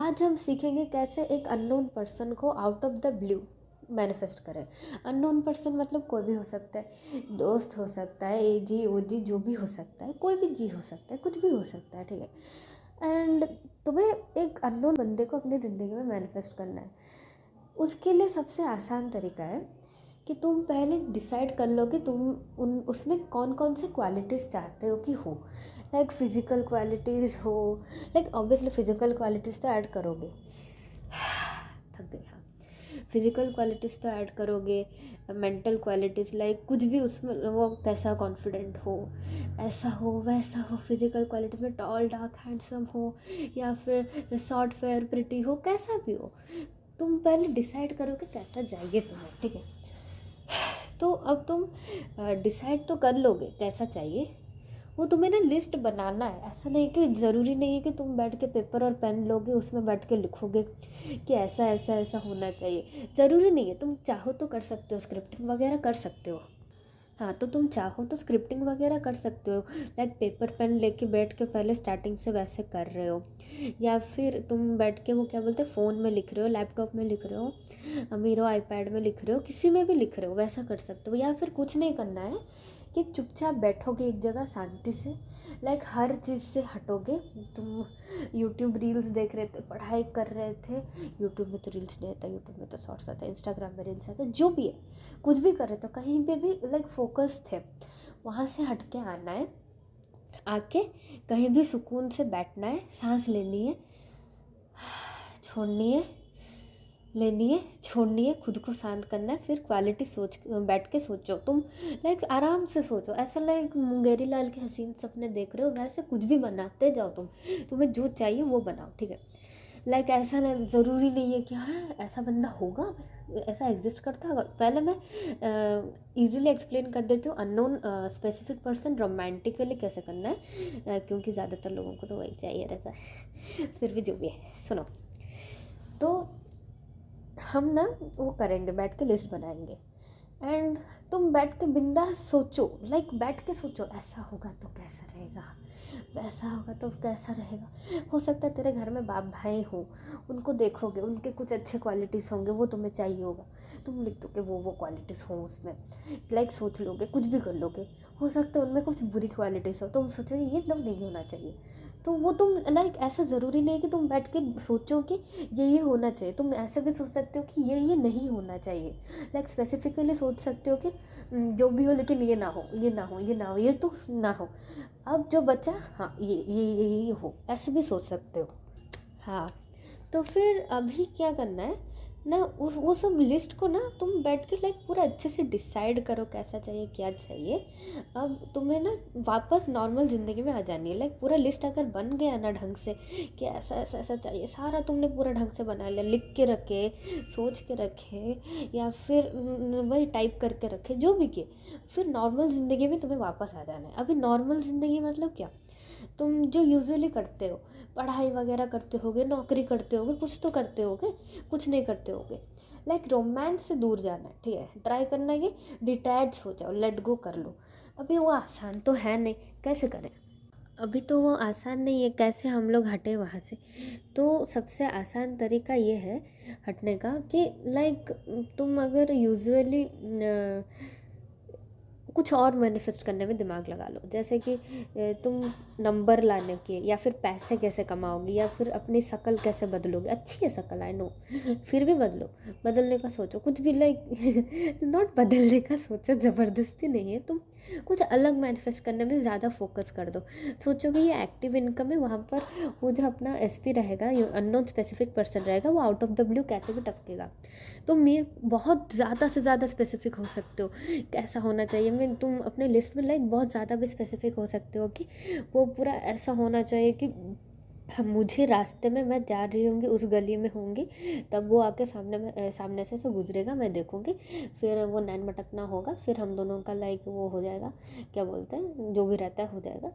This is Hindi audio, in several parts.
आज हम सीखेंगे कैसे एक अननोन पर्सन को out of the blue manifest करें। अननोन पर्सन मतलब कोई भी हो सकता है, दोस्त हो सकता है, ए जी ओ जी जो भी हो सकता है, कोई भी जी हो सकता है, कुछ भी हो सकता है, ठीक है। एंड तुम्हें एक अननोन बंदे को अपनी ज़िंदगी में मैनिफेस्ट करना है। उसके लिए सबसे आसान तरीका है कि तुम पहले डिसाइड कर लो कि तुम उन उसमें कौन कौन से क्वालिटीज़ चाहते हो कि हो। लाइक फिज़िकल क्वालिटीज़ हो, लाइक ऑब्वियसली फिज़िकल क्वालिटीज़ तो ऐड करोगे, थक गई, हाँ। फिज़िकल क्वालिटीज़ तो ऐड करोगे, मेंटल क्वालिटीज़ लाइक कुछ भी उसमें वो कैसा कॉन्फिडेंट हो, ऐसा हो वैसा हो। फिज़िकल क्वालिटीज़ में टॉल डार्क हैंडसम हो या फिर शॉर्ट फेयर प्रिटी हो, कैसा भी हो। तुम पहले डिसाइड करो कि कैसा चाहिए तुम्हें, ठीक है। तो अब तुम डिसाइड तो कर लोगे कैसा चाहिए, वो तुम्हें ना लिस्ट बनाना है। ऐसा नहीं कि ज़रूरी नहीं है कि तुम बैठ के पेपर और पेन लोगे, उसमें बैठ के लिखोगे कि ऐसा ऐसा ऐसा होना चाहिए। ज़रूरी नहीं है, तुम चाहो तो कर सकते हो, स्क्रिप्टिंग वगैरह कर सकते हो। हाँ, तो तुम चाहो तो स्क्रिप्टिंग वगैरह कर सकते हो, लाइक पेपर पेन लेके बैठ के पहले स्टार्टिंग से वैसे कर रहे हो, या फिर तुम बैठ के वो क्या बोलते हैं फ़ोन में लिख रहे हो, लैपटॉप में लिख रहे हो, मीरो आईपैड में लिख रहे हो, किसी में भी लिख रहे हो, वैसा कर सकते हो। या फिर कुछ नहीं करना है कि चुपचाप बैठोगे एक जगह शांति से, लाइक हर चीज़ से हटोगे। तुम यूट्यूब रील्स देख रहे थे, पढ़ाई कर रहे थे, यूट्यूब में तो रील्स नहीं आता, यूट्यूब में तो शॉर्ट्स आता है, इंस्टाग्राम में रील्स आता है, जो भी है, कुछ भी कर रहे थे, कहीं पे भी लाइक फोकस थे, वहाँ से हट के आना है। आके कहीं भी सुकून से बैठना है, सांस लेनी है, छोड़नी है, लेनी है, छोड़नी है, खुद को शांत करना है। फिर क्वालिटी सोच बैठ के सोचो तुम, लाइक आराम से सोचो, ऐसा लाइक मुंगेरी लाल के हसीन सपने देख रहे हो, वैसे कुछ भी बनाते जाओ। तुम्हें जो चाहिए वो बनाओ, ठीक है। लाइक ऐसा नहीं, ज़रूरी नहीं है कि हाँ ऐसा बंदा होगा, ऐसा एग्जिस्ट करता होगा। पहले मैं इजीली एक्सप्लेन कर देती हूँ अननोन स्पेसिफिक पर्सन रोमांटिकली कैसे करना है, क्योंकि ज़्यादातर लोगों को तो वही चाहिए रहता है। फिर भी जो भी है सुनो, तो हम ना वो करेंगे, बैठ के लिस्ट बनाएंगे। एंड तुम बैठ के बिंदास सोचो, लाइक बैठ के सोचो ऐसा होगा तो कैसा रहेगा, वैसा होगा तो कैसा रहेगा। हो सकता है तेरे घर में बाप भाई हो, उनको देखोगे, उनके कुछ अच्छे क्वालिटीज़ होंगे, वो तुम्हें चाहिए होगा, तुम लिख दोगे वो क्वालिटीज़ हो उसमें, लाइक सोच लोगे, कुछ भी कर लोगे। हो सकता है उनमें कुछ बुरी क्वालिटीज़ हो, तुम सोचोगे ये एकदम नहीं होना चाहिए। तो वो तुम लाइक ऐसा ज़रूरी नहीं कि तुम बैठ के सोचो कि ये होना चाहिए, तुम ऐसे भी सोच सकते हो कि ये नहीं होना चाहिए। लाइक स्पेसिफिकली सोच सकते हो कि जो भी हो लेकिन ये ना हो, ये ना हो, ये ना हो, ये तो ना हो। अब जो बचा, हाँ ये हो, ऐसे भी सोच सकते हो। हाँ, तो फिर अभी क्या करना है ना, वो सब लिस्ट को ना तुम बैठ के लाइक पूरा अच्छे से डिसाइड करो कैसा चाहिए, क्या चाहिए। अब तुम्हें ना वापस नॉर्मल ज़िंदगी में आ जानी है। लाइक पूरा लिस्ट अगर बन गया ना ढंग से कि ऐसा ऐसा ऐसा चाहिए, सारा तुमने पूरा ढंग से बना लिया, लिख के रखे, सोच के रखे, या फिर वही टाइप करके रखे, जो भी किए, फिर नॉर्मल ज़िंदगी में तुम्हें वापस आ जाना है। अभी नॉर्मल ज़िंदगी मतलब क्या, तुम जो यूजुअली करते हो, पढ़ाई वगैरह करते होगे, नौकरी करते होगे, कुछ तो करते होगे, कुछ नहीं करते होगे। लाइक रोमांस से दूर जाना है, ठीक है। ट्राई करना है कि डिटैच हो जाओ, लेट गो कर लो। अभी वो आसान तो है नहीं, कैसे करें, अभी तो वो आसान नहीं है, कैसे हम लोग हटे वहाँ से। तो सबसे आसान तरीका ये है हटने का कि लाइक तुम अगर यूजुअली कुछ और मैनिफेस्ट करने में दिमाग लगा लो, जैसे कि तुम नंबर लाने के, या फिर पैसे कैसे कमाओगे, या फिर अपनी शक्ल कैसे बदलोगे। अच्छी है शक्ल, आई नो, फिर भी बदलो, बदलने का सोचो, कुछ भी लाइक नॉट बदलने का सोचो, ज़बरदस्ती नहीं है। तुम कुछ अलग मैनिफेस्ट करने में ज़्यादा फोकस कर दो। सोचो कि ये एक्टिव इनकम है, वहाँ पर वो जो अपना एसपी रहेगा, अननोन स्पेसिफिक पर्सन रहेगा, वो आउट ऑफ द ब्लू कैसे भी टपकेगा। तुम ये बहुत ज़्यादा से ज़्यादा स्पेसिफिक हो सकते हो कैसा होना चाहिए। मैं तुम अपने लिस्ट में लाइक बहुत ज़्यादा भी स्पेसिफिक हो सकते हो कि वो पूरा ऐसा होना चाहिए कि मुझे रास्ते में मैं जा रही होंगी, उस गली में होंगी, तब वो आके सामने से ऐसे गुजरेगा, मैं देखूंगी, फिर वो नैन मटकना होगा, फिर हम दोनों का लाइक वो हो जाएगा, क्या बोलते हैं, जो भी रहता है हो जाएगा,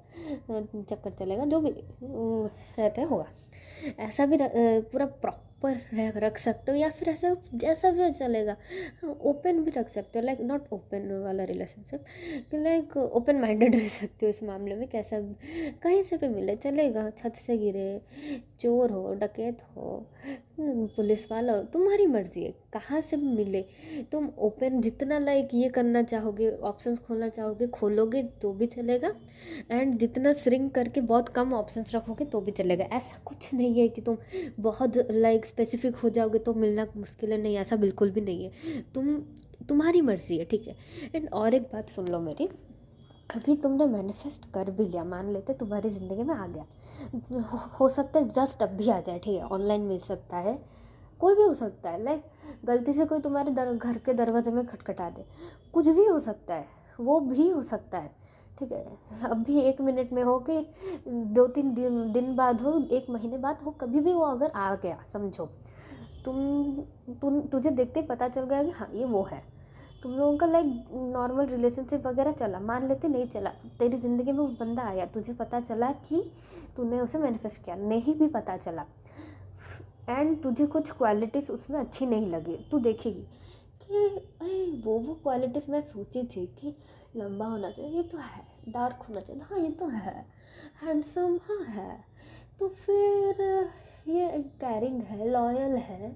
चक्कर चलेगा, जो भी रहता है होगा। ऐसा भी पूरा ऊपर रख सकते हो, या फिर ऐसा जैसा भी हो चलेगा। हाँ, ओपन भी रख सकते हो, लाइक नॉट ओपन वाला रिलेशनशिप, लाइक ओपन माइंडेड रह सकते हो इस मामले में। कैसा कहीं से भी मिले चलेगा, छत से गिरे, चोर हो, डकैत हो, पुलिस वाला हो, तुम्हारी मर्जी है, कहाँ से भी मिले। तुम ओपन जितना लाइक ये करना चाहोगे, ऑप्शंस खोलना चाहोगे, खोलोगे तो भी चलेगा, एंड जितना श्रिंक करके बहुत कम ऑप्शंस रखोगे तो भी चलेगा। ऐसा कुछ नहीं है कि तुम बहुत लाइक स्पेसिफिक हो जाओगे तो मिलना मुश्किल है, नहीं, ऐसा बिल्कुल भी नहीं है। तुम्हारी मर्जी है, ठीक है। एंड और एक बात सुन लो मेरी, अभी तुमने मैनिफेस्ट कर भी लिया, मान लेते तुम्हारी ज़िंदगी में आ गया, हो सकता है जस्ट अब भी आ जाए, ठीक है, ऑनलाइन मिल सकता है, कोई भी हो सकता है, लाइक गलती से कोई तुम्हारे घर के दरवाजे में खटखटा दे, कुछ भी हो सकता है, वो भी हो सकता है, ठीक है। अभी 1 मिनट में हो कि 2-3 दिन बाद हो, 1 महीने बाद हो, कभी भी वो अगर आ गया, समझो तुझे देखते ही पता चल गया कि हाँ ये वो है। तुम लोगों का लाइक नॉर्मल रिलेशनशिप वगैरह चला, मान लेते नहीं चला, तेरी ज़िंदगी में वो बंदा आया, तुझे पता चला कि तूने उसे मैनिफेस्ट किया, नहीं भी पता चला, एंड तुझे कुछ क्वालिटीज़ उसमें अच्छी नहीं लगी, तू देखेगी कि अरे वो क्वालिटीज़ मैं सोची थी कि लंबा होना चाहिए, ये तो है, डार्क होना चाहिए, हाँ ये तो है, हैंडसम, हाँ है, तो फिर ये कैरिंग है, लॉयल है,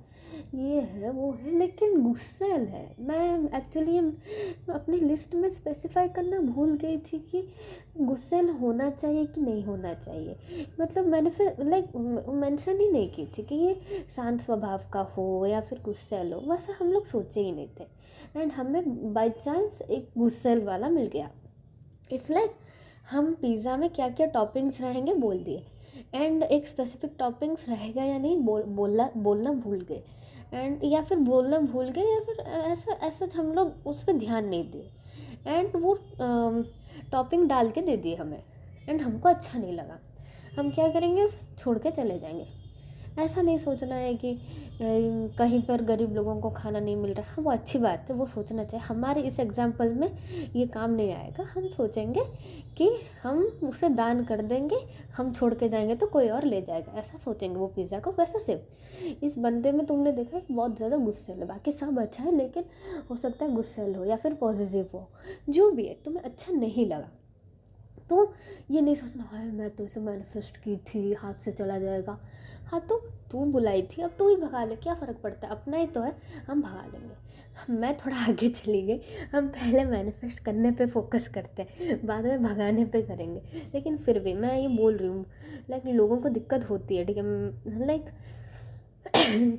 ये है वो है, लेकिन गुस्सैल है। मैं एक्चुअली अपनी लिस्ट में स्पेसिफाई करना भूल गई थी कि गुस्सैल होना चाहिए कि नहीं होना चाहिए, मतलब मैंने फिर लाइक मेंशन ही नहीं की थी कि ये शांत स्वभाव का हो या फिर गुस्सैल हो, वैसा हम लोग सोचे ही नहीं थे, एंड हमें बाई चांस एक गुस्सैल वाला मिल गया। इट्स लाइक हम पिज़्ज़ा में क्या क्या टॉपिंग्स रहेंगे बोल दिए, एंड एक स्पेसिफिक टॉपिंग्स रहेगा या नहीं बोलना भूल गए, एंड या फिर बोलना भूल गए, या फिर ऐसा ऐसा हम लोग उस पर ध्यान नहीं दिए, एंड वो टॉपिंग डाल के दे दिए हमें, एंड हमको अच्छा नहीं लगा, हम क्या करेंगे, उसे छोड़ के चले जाएंगे। ऐसा नहीं सोचना है कि कहीं पर गरीब लोगों को खाना नहीं मिल रहा है, वो अच्छी बात है, वो सोचना चाहिए। हमारे इस एग्जाम्पल में ये काम नहीं आएगा, हम सोचेंगे कि हम उसे दान कर देंगे, हम छोड़ के जाएंगे तो कोई और ले जाएगा, ऐसा सोचेंगे वो पिज़्ज़ा को। वैसा सेम इस बंदे में तुमने देखा है बहुत ज़्यादा गुस्सैल है, बाकी सब अच्छा है, लेकिन हो सकता है गुस्सैल हो या फिर पॉजिटिव हो, जो भी है तुम्हें अच्छा नहीं लगा, तो ये नहीं सोचना है मैं तो इसे मैनिफेस्ट की थी, हाथ से चला जाएगा। हाँ तो तू बुलाई थी, अब तू ही भगा ले, क्या फ़र्क पड़ता है, अपना ही तो है, हम भगा देंगे। मैं थोड़ा आगे चली गई, हम पहले मैनिफेस्ट करने पे फोकस करते हैं, बाद में भगाने पे करेंगे। लेकिन फिर भी मैं ये बोल रही हूँ, लाइक लोगों को दिक्कत होती है, ठीक है, लाइक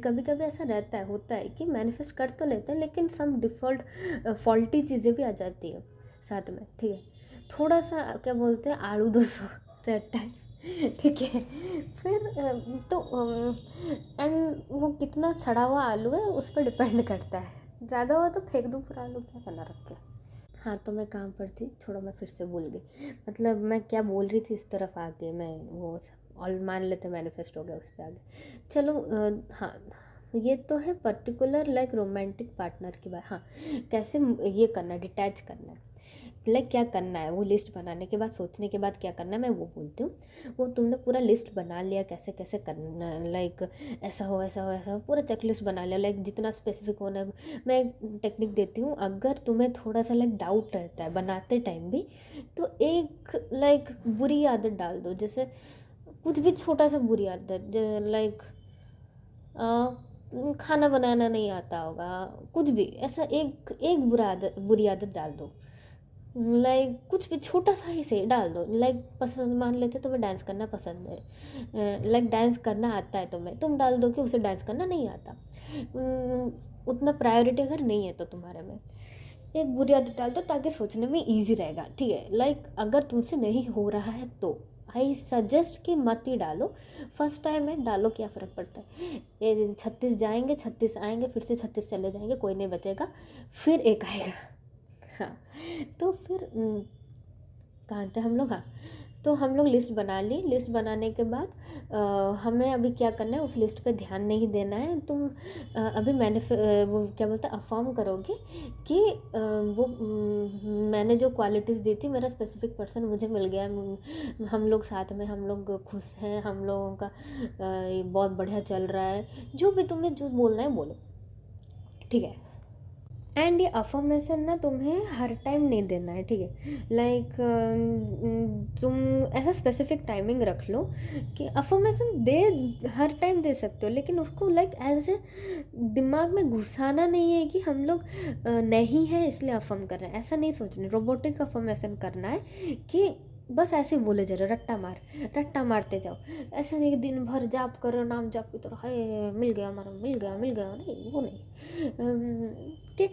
कभी कभी ऐसा रहता है, होता है कि मैनिफेस्ट कर तो लेते हैं, लेकिन सम डिफ़ॉल्ट फॉल्टी चीज़ें भी आ जाती हैं साथ में, ठीक है, थोड़ा सा क्या बोलते हैं आड़ू दोसो रहता है, ठीक है। फिर तो एंड वो कितना सड़ा हुआ आलू है उस पर डिपेंड करता है, ज़्यादा हुआ तो फेंक दूँ पूरा आलू, क्या करना रख के। हाँ तो मैं काम पर थी, छोड़ो मैं फिर से भूल गई, मतलब मैं क्या बोल रही थी, इस तरफ आ गई मैं, वो और मान लेते मैनिफेस्ट हो गया उस पर आ गए। चलो हाँ ये तो है पर्टिकुलर लाइक रोमांटिक पार्टनर की बात। हाँ कैसे ये करना है, डिटैच करना है, लाइक क्या करना है, वो लिस्ट बनाने के बाद, सोचने के बाद क्या करना है मैं वो बोलती हूँ। वो तुमने पूरा लिस्ट बना लिया कैसे कैसे करना है, लाइक ऐसा हो ऐसा हो ऐसा हो, पूरा चेकलिस्ट बना लिया, लाइक जितना स्पेसिफिक होना है। मैं एक टेक्निक देती हूँ, अगर तुम्हें थोड़ा सा लाइक डाउट रहता है बनाते टाइम भी, तो एक लाइक बुरी आदत डाल दो, जैसे कुछ भी छोटा सा बुरी आदत, लाइक खाना बनाना नहीं आता होगा, कुछ भी ऐसा एक एक बुरी आदत डाल दो, लाइक कुछ भी छोटा सा ही से डाल दो, लाइक पसंद, मान लेते तुम्हें डांस करना पसंद है, लाइक डांस करना आता है तुम्हें, तुम डाल दो कि उसे डांस करना नहीं आता, उतना प्रायोरिटी अगर नहीं है तो तुम्हारे में एक बुरी आदत डाल दो, ताकि सोचने में ईजी रहेगा, ठीक है। लाइक अगर तुमसे नहीं हो रहा है तो आई सजेस्ट कि मत ही डालो, फर्स्ट टाइम है डालो, क्या फ़र्क पड़ता है, ये 36 जाएंगे 36 आएंगे, फिर से 36 चले जाएंगे, कोई नहीं बचेगा, फिर एक आएगा। हाँ तो फिर कहाँ थे हम लोग, हाँ तो हम लोग लिस्ट बना ली। लिस्ट बनाने के बाद हमें अभी क्या करना है, उस लिस्ट पे ध्यान नहीं देना है। तुम अभी वो क्या बोलते हैं, अफर्म करोगे कि वो मैंने जो क्वालिटीज़ दी थी, मेरा स्पेसिफिक पर्सन मुझे मिल गया, हम लोग साथ में, हम लोग खुश हैं, हम लोगों का बहुत बढ़िया चल रहा है। जो भी तुम्हें जो बोलना है बोलो, ठीक है। एंड ये अफर्मेशन ना तुम्हें हर टाइम नहीं देना है, ठीक है। लाइक तुम ऐसा स्पेसिफिक टाइमिंग रख लो कि अफर्मेशन दे, हर टाइम दे सकते हो, लेकिन उसको लाइक ऐसे दिमाग में घुसाना नहीं है कि हम लोग नहीं है इसलिए अफर्म कर रहे हैं, ऐसा नहीं सोचना। रोबोटिक अफर्मेशन करना है कि बस ऐसे ही बोले जा रहे, रट्टा मारते जाओ। ऐसा नहीं कि दिन भर जाप करो, नाम जाप की तरह, हाय मिल गया हमारा, मिल गया, नहीं वो नहीं। कि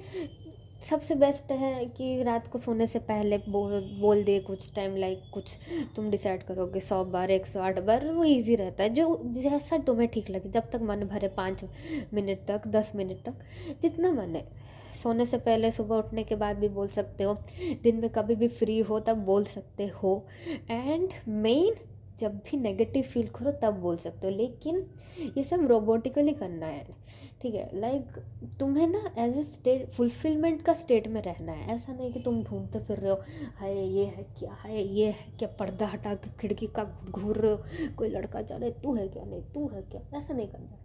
सबसे बेस्ट है कि रात को सोने से पहले बोल दे कुछ टाइम, लाइक कुछ तुम डिसाइड करोगे 100 बार, 108 बार, वो इजी रहता है, जो जैसा तुम्हें ठीक लगे, जब तक मन भरे, 5 मिनट तक, 10 मिनट तक, जितना मन है। सोने से पहले, सुबह उठने के बाद भी बोल सकते हो, दिन में कभी भी फ्री हो तब बोल सकते हो। एंड मेन, जब भी नेगेटिव फील करो तब बोल सकते हो, लेकिन ये सब रोबोटिकली करना है, ठीक है। लाइक तुम्हें ना एज ए स्टेट, फुलफिलमेंट का स्टेट में रहना है। ऐसा नहीं कि तुम ढूंढते फिर रहे हो, हाय ये है क्या, हाय ये है क्या, पर्दा हटा के खिड़की का घूर रहे हो, कोई लड़का जा रहा है, तू है क्या, नहीं तू है क्या, ऐसा नहीं करना है।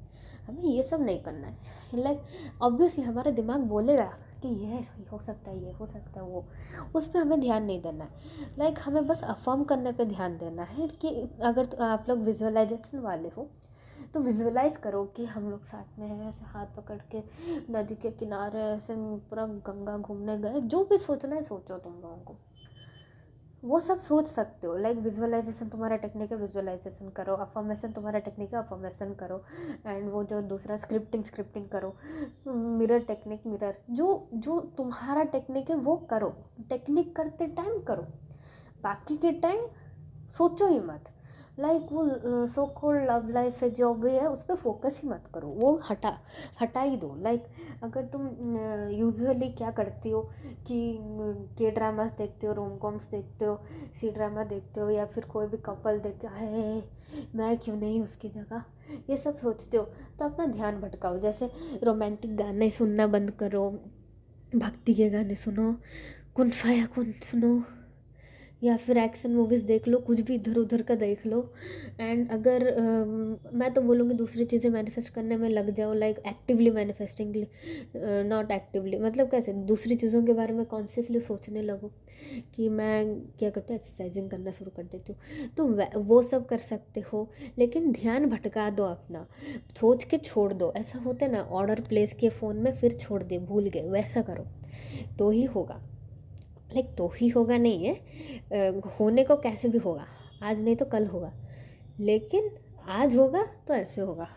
हमें ये सब नहीं करना है। लाइक ऑब्वियसली हमारा दिमाग बोलेगा कि ये हो सकता है, ये हो सकता है, वो, उस पर हमें ध्यान नहीं देना है। लाइक हमें बस अफर्म करने पे ध्यान देना है कि अगर आप लोग विजुअलाइजेशन वाले हो तो विजुअलाइज करो कि हम लोग साथ में हैं, ऐसे हाथ पकड़ के नदी के किनारे ऐसे पूरा गंगा घूमने गए। जो भी सोचना है सोचो, तुम लोगों को वो सब सोच सकते हो। लाइक विजुअलाइजेशन तुम्हारा टेक्निक है, विजुअलाइजेशन करो। अफर्मेशन तुम्हारा टेक्निक है, अफर्मेशन करो। एंड वो जो दूसरा स्क्रिप्टिंग करो। मिरर टेक्निक, मिरर, जो तुम्हारा टेक्निक है वो करो। टेक्निक करते टाइम करो, बाकी के टाइम सोचो ही मत। लाइक वो सो कॉल्ड लव लाइफ है जो भी है, उस पर फोकस ही मत करो, वो हटा ही दो। लाइक अगर तुम यूजुअली क्या करती हो कि के ड्रामास देखते हो, रोम कॉम्स देखते हो, सी ड्रामा देखते हो, या फिर कोई भी कपल देख के है मैं क्यों नहीं उसकी जगह, ये सब सोचते हो, तो अपना ध्यान भटकाओ। जैसे रोमांटिक गाने सुनना बंद करो, भक्ति के गाने सुनो, कुन फाया कुन सुनो, या फिर एक्शन मूवीज़ देख लो, कुछ भी इधर उधर का देख लो। एंड अगर मैं तो बोलूँगी दूसरी चीज़ें मैनिफेस्ट करने में लग जाओ, like actively manifesting, not actively, मतलब कैसे, दूसरी चीज़ों के बारे में कॉन्शियसली सोचने लगो कि मैं क्या करती हूँ, एक्सरसाइजिंग करना शुरू कर देती हूँ, तो वो सब कर सकते हो। लेकिन ध्यान भटका दो अपना, सोच के छोड़ दो। ऐसा होता है ना, ऑर्डर प्लेस किए फ़ोन में, फिर छोड़ दे, भूल गए, वैसा करो तो ही होगा। लाइक तो ही होगा नहीं है, होने को कैसे भी होगा, आज नहीं तो कल होगा, लेकिन आज होगा तो ऐसे होगा,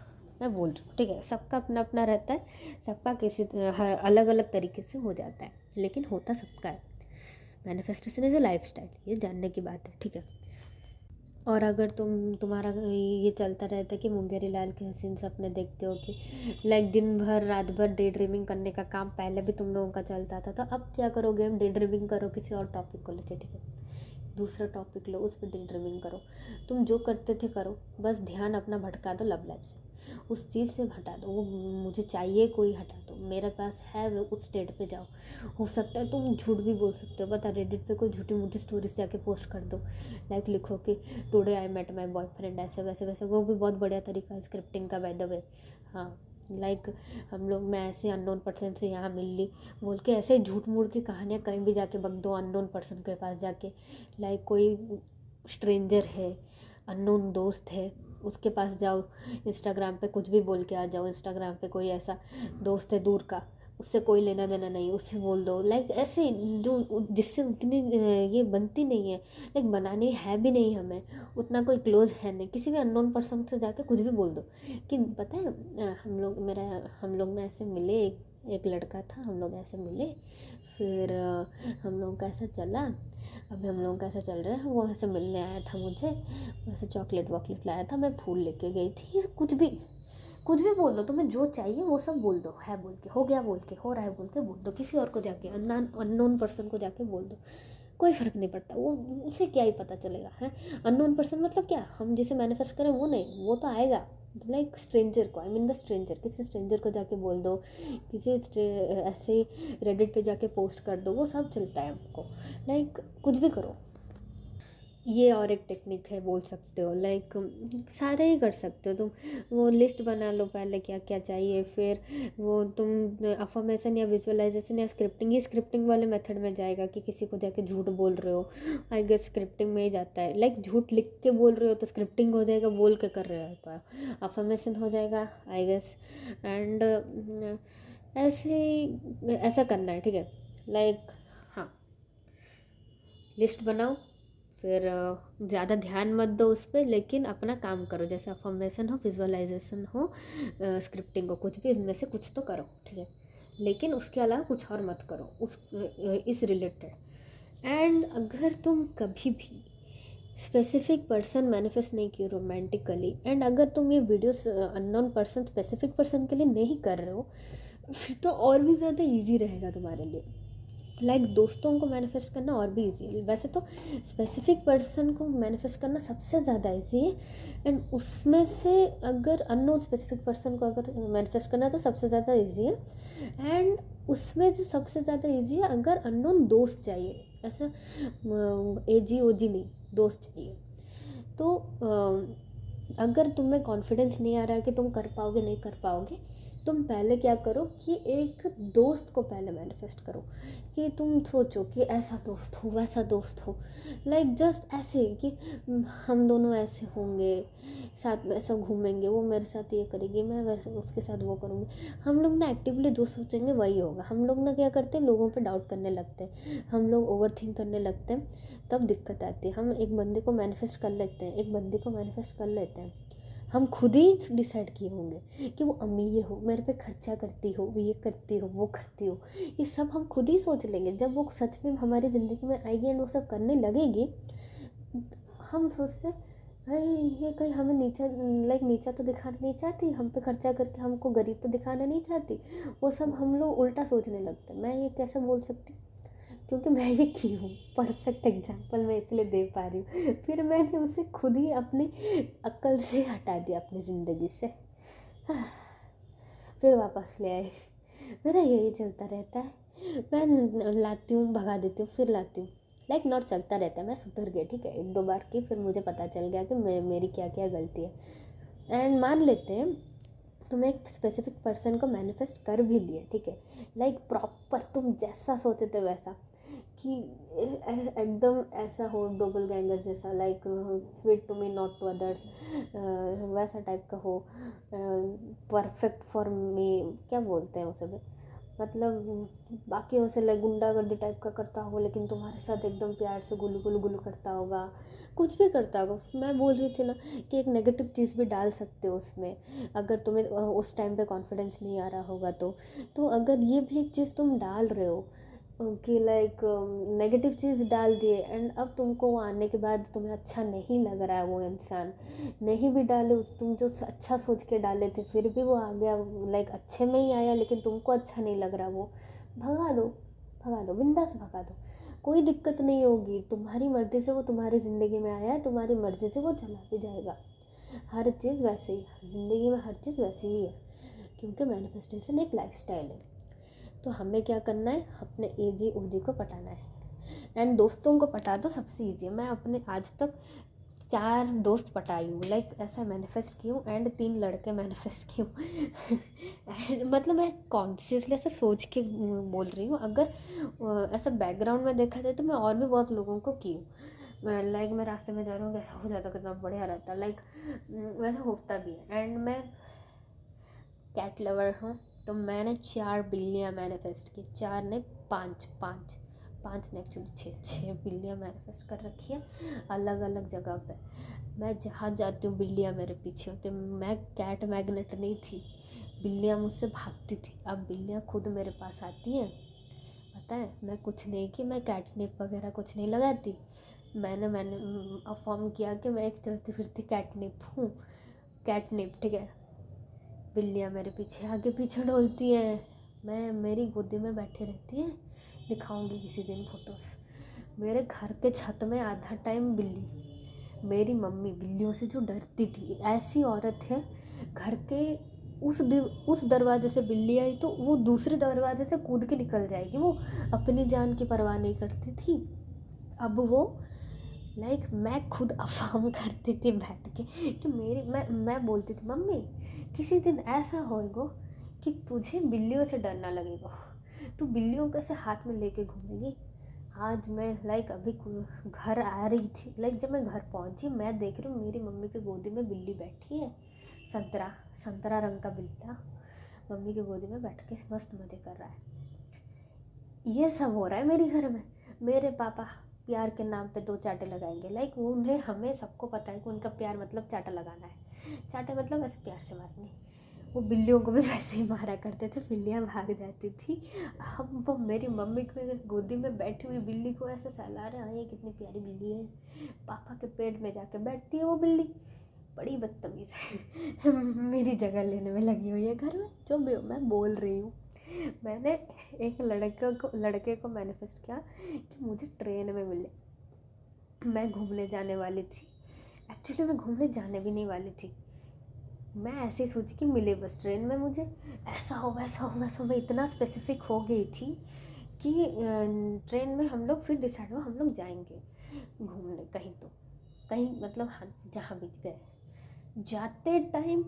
मैं बोल रही हूँ, ठीक है। सबका अपना अपना रहता है, सबका किसी अलग अलग तरीके से हो जाता है, लेकिन होता सबका है। Manifestation is a life style, ये जानने की बात है, ठीक है। और अगर तुम्हारा ये चलता रहता है कि मुंगेरी लाल के हसीन सपने देखते हो कि लाइक दिन भर रात भर डे ड्रीमिंग करने का काम पहले भी तुम लोगों का चलता था, तो अब क्या करोगे, डे ड्रीमिंग करो किसी और टॉपिक को लेके, ठीक है। दूसरा टॉपिक लो, उस पर डे ड्रीमिंग करो। तुम जो करते थे करो, बस ध्यान अपना भटका दो लव लाइफ से, उस चीज़ से हटा दो। वो मुझे चाहिए कोई हटा दो, मेरे पास है, वो उस स्टेट पे जाओ। हो सकता है तुम झूठ भी बोल सकते हो, बता रेडिट पे कोई झूठी मूठी स्टोरीज जाके पोस्ट कर दो। लाइक लिखो कि today I met my boyfriend, ऐसे वैसे वैसे, वो भी बहुत बढ़िया तरीका है स्क्रिप्टिंग का, बाय द वे। हाँ, लाइक हम लोग, मैं ऐसे अननोन पर्सन से यहाँ मिल ली बोल के, ऐसे झूठ मूठ की कहानियाँ कहीं भी जाके बक दो अननोन पर्सन के पास जाके। लाइक कोई स्ट्रेंजर है, अननोन दोस्त है, उसके पास जाओ, इंस्टाग्राम पे कुछ भी बोल के आ जाओ। इंस्टाग्राम पे कोई ऐसा दोस्त है दूर का, उससे कोई लेना देना नहीं, उससे बोल दो। लाइक ऐसे जो जिससे उतनी ये बनती नहीं है, लाइक बनानी है भी नहीं, हमें उतना कोई क्लोज है नहीं, किसी भी अननोन पर्सन से जाके कुछ भी बोल दो कि पता है हम लोग ना ऐसे मिले, एक लड़का था, हम लोग ऐसे मिले, फिर हम लोगों का ऐसा चला, अभी हम लोगों का ऐसा चल रहा है, वो ऐसे मिलने आया था मुझे, वैसे चॉकलेट वॉकलेट लाया था, मैं फूल लेके गई थी, या कुछ भी बोल दो, तुम्हें जो चाहिए वो सब बोल दो, है बोल के, हो गया बोल के, हो रहा है बोल के बोल दो, किसी और को जाके, अननोन पर्सन को जाके बोल दो। कोई फ़र्क नहीं पड़ता, वो उसे क्या ही पता चलेगा है। अननोन पर्सन मतलब क्या, हम जिसे मैनिफेस्ट करें वो नहीं, वो तो आएगा। लाइक स्ट्रेंजर को, आई मीन द स्ट्रेंजर, किसी स्ट्रेंजर को जाके बोल दो, ऐसे ही रेडिट पे जाके पोस्ट कर दो, वो सब चलता है हमको। लाइक कुछ भी करो। ये और एक टेक्निक है, बोल सकते हो, लाइक सारे ही कर सकते हो तुम। वो लिस्ट बना लो पहले क्या क्या चाहिए, फिर वो तुम अफर्मेशन या विजुअलाइजेशन या स्क्रिप्टिंग, ये स्क्रिप्टिंग वाले मेथड में जाएगा कि किसी को जाके झूठ बोल रहे हो, आई गेस स्क्रिप्टिंग में ही जाता है। लाइक झूठ लिख के बोल रहे हो तो स्क्रिप्टिंग हो जाएगा, बोल के कर रहे हो तो अफर्मेशन हो जाएगा आई गेस। एंड ऐसे ही ऐसा करना है, ठीक है। लाइक हाँ, लिस्ट बनाओ, फिर ज़्यादा ध्यान मत दो उस पर, लेकिन अपना काम करो, जैसे अफर्मेशन हो, विजुअलाइजेशन हो, स्क्रिप्टिंग हो, कुछ भी इनमें से कुछ तो करो, ठीक है। लेकिन उसके अलावा कुछ और मत करो उस इस रिलेटेड। एंड अगर तुम कभी भी स्पेसिफिक पर्सन मैनिफेस्ट नहीं किए रोमांटिकली, एंड अगर तुम ये videos unknown person specific person के लिए नहीं कर रहे हो, फिर तो और भी ज़्यादा ईजी रहेगा तुम्हारे लिए। लाइक दोस्तों को मैनिफेस्ट करना और भी ईजी है, वैसे तो स्पेसिफिक पर्सन को मैनिफेस्ट करना सबसे ज़्यादा ईजी है। एंड उसमें से अगर अननोन स्पेसिफिक पर्सन को अगर मैनिफेस्ट करना है तो सबसे ज़्यादा ईजी है। एंड उसमें से सबसे ज़्यादा ईजी है अगर अननोन दोस्त चाहिए, ऐसा एजी ओजी नहीं, दोस्त चाहिए। तो अगर तुम्हें कॉन्फिडेंस नहीं आ रहा है कि तुम कर पाओगे नहीं कर पाओगे, तुम पहले क्या करो कि एक दोस्त को पहले मैनिफेस्ट करो, कि तुम सोचो कि ऐसा दोस्त हो वैसा दोस्त हो। लाइक जस्ट ऐसे कि हम दोनों ऐसे होंगे, साथ में ऐसा घूमेंगे, वो मेरे साथ ये करेगी, मैं वैसे उसके साथ वो करूँगी। हम लोग ना एक्टिवली जो सोचेंगे वही होगा। हम लोग ना क्या करते हैं, लोगों पे डाउट करने लगते हैं, हम लोग ओवर थिंक करने लगते हैं, तब दिक्कत आती है। हम एक बंदे को मैनिफेस्ट कर लेते हैं, एक बंदे को मैनिफेस्ट कर लेते हैं, हम खुद ही डिसाइड किए होंगे कि वो अमीर हो, मेरे पे खर्चा करती हो, ये करती हो, वो करती हो, ये सब हम खुद ही सोच लेंगे। जब वो सच में हमारी ज़िंदगी में आएगी एंड वो सब करने लगेगी, हम सोचते भाई ये कहीं हमें नीचा, लाइक नीचा तो दिखाना नहीं चाहती, हम पे खर्चा करके हमको गरीब तो दिखाना नहीं चाहती। वो सब हम लोग उल्टा सोचने लगते हैं। मैं ये कैसे बोल सकती, क्योंकि मैं ये की हूँ, परफेक्ट एग्जांपल मैं इसलिए दे पा रही हूँ। फिर मैंने उसे खुद ही अपनी अक्ल से हटा दिया अपनी ज़िंदगी से, फिर वापस ले आई। मेरा यही चलता रहता है, मैं लाती हूँ भगा देती हूँ फिर लाती हूँ। लाइक नॉट चलता रहता है, मैं सुधर गई, ठीक है, एक दो बार की, फिर मुझे पता चल गया कि मेरी क्या क्या गलती है। एंड मान लेते हैं तुम एक स्पेसिफिक पर्सन को मैनिफेस्ट कर भी लिए, ठीक है, लाइक प्रॉपर तुम जैसा सोचे थे वैसा, कि एकदम ऐसा हो डबल गैंगर जैसा, like sweet to me not to others, वैसा टाइप का हो, परफेक्ट फॉर मी, क्या बोलते हैं उसे भी, मतलब बाकियों से लाइक गुंडागर्दी टाइप का करता हो, लेकिन तुम्हारे साथ एकदम प्यार से गुलू गुलू गुलू करता होगा, कुछ भी करता होगा। मैं बोल रही थी ना कि एक नेगेटिव चीज़ भी डाल सकते हो उसमें, अगर तुम्हें उस टाइम पे कॉन्फिडेंस नहीं आ रहा होगा तो अगर ये भी एक चीज़ तुम डाल रहे हो कि लाइक नेगेटिव चीज़ डाल दिए, एंड अब तुमको वो आने के बाद तुम्हें अच्छा नहीं लग रहा है, वो इंसान नहीं भी डाले, उस तुम जो अच्छा सोच के डाले थे फिर भी वो आ गया, लाइक अच्छे में ही आया लेकिन तुमको अच्छा नहीं लग रहा, वो भगा दो, भगा दो, बिंदास भगा दो, कोई दिक्कत नहीं होगी। तुम्हारी मर्ज़ी से वो तुम्हारी ज़िंदगी में आया है, तुम्हारी मर्ज़ी से वो चला भी जाएगा। हर चीज़ वैसे ही, ज़िंदगी में हर चीज़ वैसे ही है, क्योंकि मैनिफेस्टेशन एक लाइफस्टाइल है। तो हमें क्या करना है, अपने एजी ओजी को पटाना है, एंड दोस्तों को पटा दो, सबसे ईजी है। मैं अपने आज तक 4 दोस्त पटाई हूँ, लाइक ऐसा मैनिफेस्ट की हूँ, एंड 3 लड़के मैनिफेस्ट की हूँ। एंड मतलब मैं कॉन्शियसली ऐसा सोच के बोल रही हूँ, अगर ऐसा बैकग्राउंड में देखा जाए तो मैं और भी बहुत लोगों को की हूँ। लाइक मैं रास्ते में जा रही हूँ, कैसा हो जाता, कितना बढ़िया रहता, लाइक वैसा होता भी है। एंड मैं कैट लवर हूँ, तो मैंने 4 बिल्लियाँ मैनिफेस्ट की, 4 ने 5 ने एक्चुअली 6 बिल्लियाँ मैनिफेस्ट कर रखी है अलग अलग जगह पे। मैं जहाँ जाती हूँ बिल्लियाँ मेरे पीछे होती। मैं कैट मैग्नेट नहीं थी, बिल्लियाँ मुझसे भागती थी, अब बिल्लियाँ खुद मेरे पास आती हैं। पता है मैं कुछ नहीं कि मैं कैटनिप वगैरह कुछ नहीं लगाती, मैंने अफर्म किया कि मैं एक चलती फिरती कैटनिप हूँ, कैटनिप, ठीक है। बिल्लियाँ मेरे पीछे आगे पीछे डोलती हैं, मैं मेरी गोदी में बैठी रहती है, दिखाऊंगी किसी दिन फोटोज़। मेरे घर के छत में आधा टाइम बिल्ली। मेरी मम्मी बिल्लियों से जो डरती थी, ऐसी औरत है, घर के उस दरवाजे से बिल्ली आई तो वो दूसरे दरवाजे से कूद के निकल जाएगी, वो अपनी जान की परवाह नहीं करती थी। अब वो मैं खुद अफवाह करती थी बैठ के कि मैं बोलती थी, मम्मी किसी दिन ऐसा होएगा कि तुझे बिल्लियों से डर ना लगेगा, तू बिल्लियों को ऐसे हाथ में लेके घूमेगी। आज मैं अभी घर आ रही थी, जब मैं घर पहुंची, मैं देख रही हूँ मेरी मम्मी की गोदी में बिल्ली बैठी है, संतरा संतरा रंग का बिल्ला मम्मी की गोदी में बैठ के मस्त मज़े कर रहा है। ये सब हो रहा है मेरे घर में। मेरे पापा प्यार के नाम पे 2 चांटे लगाएंगे, उन्हें हमें सबको पता है कि उनका प्यार मतलब चांटा लगाना है, चांटे मतलब ऐसे प्यार से मारने। वो बिल्लियों को भी वैसे ही मारा करते थे, बिल्लियाँ भाग जाती थी। हम वो मेरी मम्मी को गोदी में बैठी हुई बिल्ली को ऐसे सहला रहे हैं, ये कितनी प्यारी बिल्ली है, पापा के पेट में जाके बैठती है वो बिल्ली, बड़ी बदतमीज़ है। मेरी जगह लेने में लगी हुई है घर में। जो भी हो, मैं बोल रही हूँ, मैंने एक लड़के को मैनिफेस्ट किया कि मुझे ट्रेन में मिले। मैं घूमने जाने वाली थी, एक्चुअली मैं घूमने जाने भी नहीं वाली थी, मैं ऐसे ही सोची कि मिले बस ट्रेन में मुझे, ऐसा हो वैसा हो वैसा हो। मैं इतना स्पेसिफिक हो गई थी कि ट्रेन में हम लोग फिर डिसाइड हुआ हम लोग जाएंगे घूमने कहीं, तो कहीं मतलब हाँ जहाँ भी गए। जाते टाइम